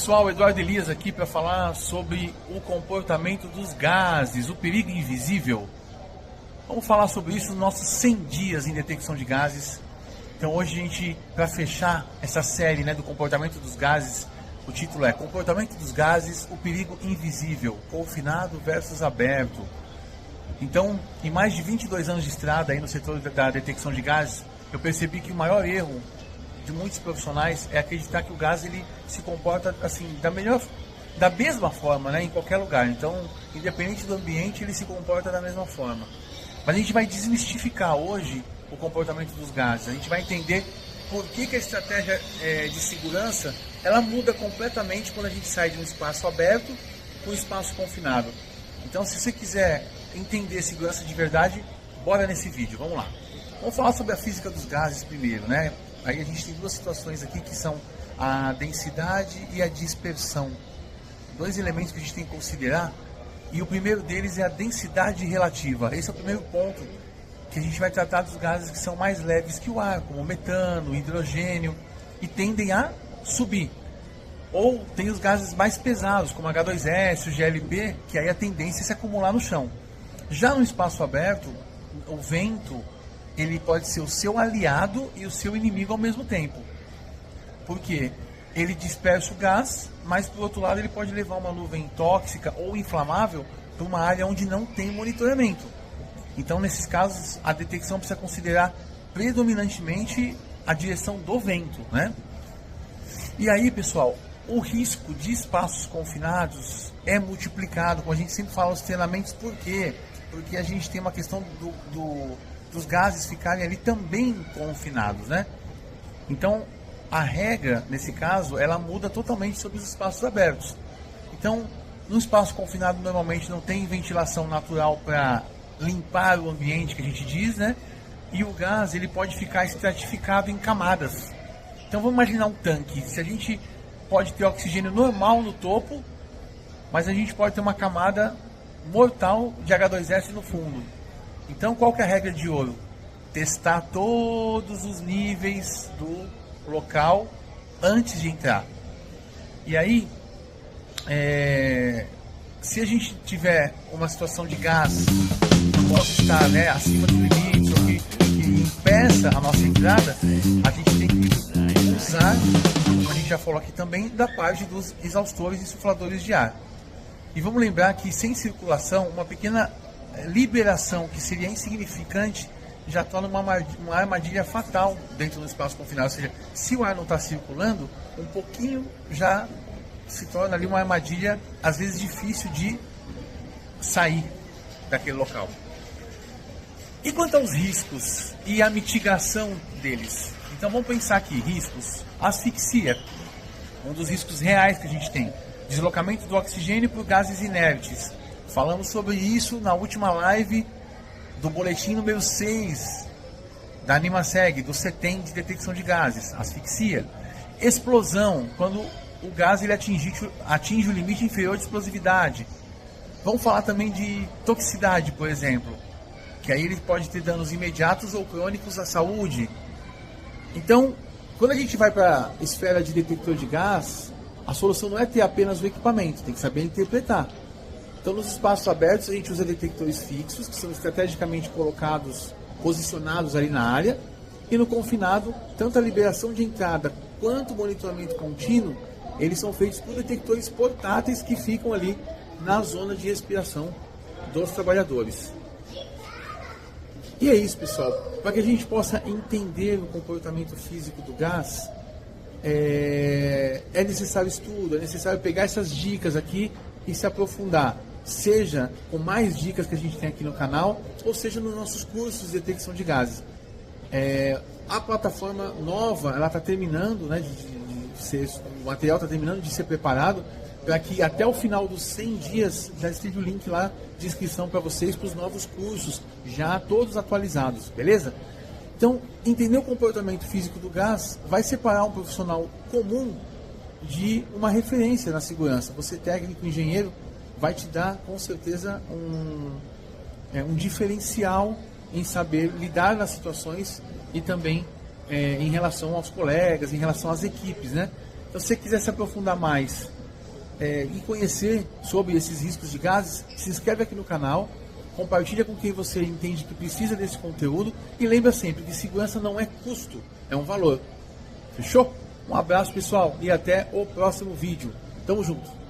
pessoal, Eduardo Elias aqui para falar sobre o comportamento dos gases, o perigo invisível. Vamos falar sobre isso nos nossos 100 dias em detecção de gases. Então hoje a gente, para fechar essa série, do comportamento dos gases, o título é Comportamento dos gases, o perigo invisível, confinado versus aberto. Então, em mais de 22 anos de estrada aí no setor da detecção de gases, eu percebi que o maior erro de muitos profissionais é acreditar que o gás ele se comporta assim da mesma forma, em qualquer lugar. Então, independente do ambiente, ele se comporta da mesma forma. Mas a gente vai desmistificar hoje o comportamento dos gases. A gente vai entender por que a estratégia de segurança ela muda completamente quando a gente sai de um espaço aberto para um espaço confinado. Então, se você quiser entender segurança de verdade, bora nesse vídeo. Vamos lá. Vamos falar sobre a física dos gases primeiro, Aí a gente tem duas situações aqui que são a densidade e a dispersão. Dois elementos que a gente tem que considerar. E o primeiro deles é a densidade relativa. Esse é o primeiro ponto que a gente vai tratar dos gases que são mais leves que o ar, como o metano, o hidrogênio, e tendem a subir. Ou tem os gases mais pesados, como H2S, o GLP, que aí a tendência é se acumular no chão. Já no espaço aberto, o vento ele pode ser o seu aliado e o seu inimigo ao mesmo tempo. Por quê? Ele dispersa o gás, mas por outro lado ele pode levar uma nuvem tóxica ou inflamável para uma área onde não tem monitoramento. Então, nesses casos, a detecção precisa considerar predominantemente a direção do vento, E aí, pessoal, o risco de espaços confinados é multiplicado, como a gente sempre fala nos treinamentos. Por quê? Porque a gente tem uma questão dos gases ficarem ali também confinados, Então, a regra, nesse caso, ela muda totalmente sobre os espaços abertos. Então, no espaço confinado, normalmente não tem ventilação natural para limpar o ambiente, que a gente diz, E o gás, ele pode ficar estratificado em camadas. Então, vamos imaginar um tanque. Se a gente pode ter oxigênio normal no topo, mas a gente pode ter uma camada mortal de H2S no fundo. Então, qual que é a regra de ouro? Testar todos os níveis do local antes de entrar. E aí, se a gente tiver uma situação de gás que possa estar acima do limite ou que impeça a nossa entrada, a gente tem que usar, como a gente já falou aqui também, da parte dos exaustores e sufladores de ar. E vamos lembrar que sem circulação, uma pequena liberação que seria insignificante já torna uma armadilha fatal dentro do espaço confinado. Ou seja, se o ar não está circulando, um pouquinho já se torna ali uma armadilha, às vezes difícil de sair daquele local. E quanto aos riscos e a mitigação deles? Então vamos pensar aqui, riscos. Asfixia, um dos riscos reais que a gente tem. Deslocamento do oxigênio por gases inertes. Falamos sobre isso na última live do boletim número 6 da Animaseg, do CETEM de detecção de gases, asfixia. Explosão, quando o gás ele atinge o limite inferior de explosividade. Vamos falar também de toxicidade, por exemplo, que aí ele pode ter danos imediatos ou crônicos à saúde. Então, quando a gente vai para a esfera de detector de gás, a solução não é ter apenas o equipamento, tem que saber interpretar. Então, nos espaços abertos, a gente usa detectores fixos, que são estrategicamente posicionados ali na área. E no confinado, tanto a liberação de entrada quanto o monitoramento contínuo, eles são feitos por detectores portáteis que ficam ali na zona de respiração dos trabalhadores. E é isso, pessoal. Para que a gente possa entender o comportamento físico do gás, é necessário estudo, é necessário pegar essas dicas aqui e se aprofundar. Seja com mais dicas que a gente tem aqui no canal, ou seja nos nossos cursos de detecção de gases. A plataforma nova, ela está terminando, o material está terminando de ser preparado, para que até o final dos 100 dias já esteja o link lá de inscrição para vocês, para os novos cursos, já todos atualizados, beleza? Então, entender o comportamento físico do gás vai separar um profissional comum de uma referência na segurança. Você, técnico, engenheiro, vai te dar com certeza um diferencial em saber lidar nas situações e também em relação aos colegas, em relação às equipes, Então, se você quiser se aprofundar mais e conhecer sobre esses riscos de gases, se inscreve aqui no canal, compartilha com quem você entende que precisa desse conteúdo e lembra sempre que segurança não é custo, é um valor. Fechou? Um abraço, pessoal, e até o próximo vídeo. Tamo junto!